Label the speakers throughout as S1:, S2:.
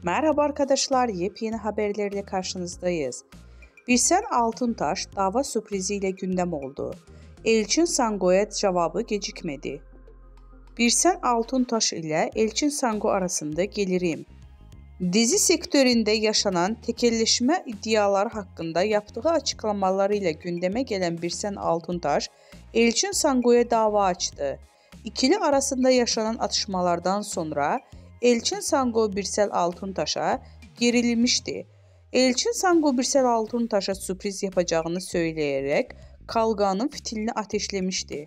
S1: Merhaba arkadaşlar, yepyeni haberlerle karşınızdayız. Birsen Altuntaş dava sürpriziyle gündem oldu. Elçin Sango'ya cevabı gecikmedi. Birsen Altuntaş ile Elçin Sango arasında gelirim. Dizi sektöründe yaşanan tekelleşme iddiaları hakkında yaptığı açıklamalarıyla gündeme gelen Birsen Altuntaş, Elçin Sango'ya dava açtı. İkili arasında yaşanan atışmalardan sonra Elçin Sango Birsel Altuntaş'a gerilmişti. Elçin Sango Birsel Altuntaş'a sürpriz yapacağını söyleyerek kavganın fitilini ateşlemişti.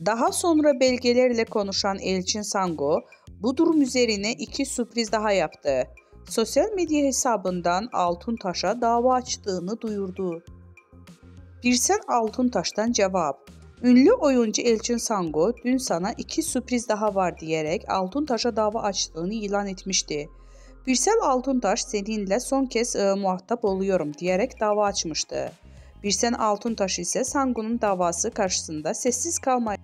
S1: Daha sonra belgelerle konuşan Elçin Sango bu durum üzerine iki sürpriz daha yaptı. Sosyal medya hesabından Altuntaş'a dava açtığını duyurdu. Birsel Altuntaş'tan cevap. Ünlü oyuncu Elçin Sango dün sana iki sürpriz daha var diyerek Altuntaş'a dava açtığını ilan etmişti. Birsel Altuntaş seninle son kez muhatap oluyorum diyerek dava açmıştı. Birsen Altuntaş ise Sango'nun davası karşısında sessiz kalmayı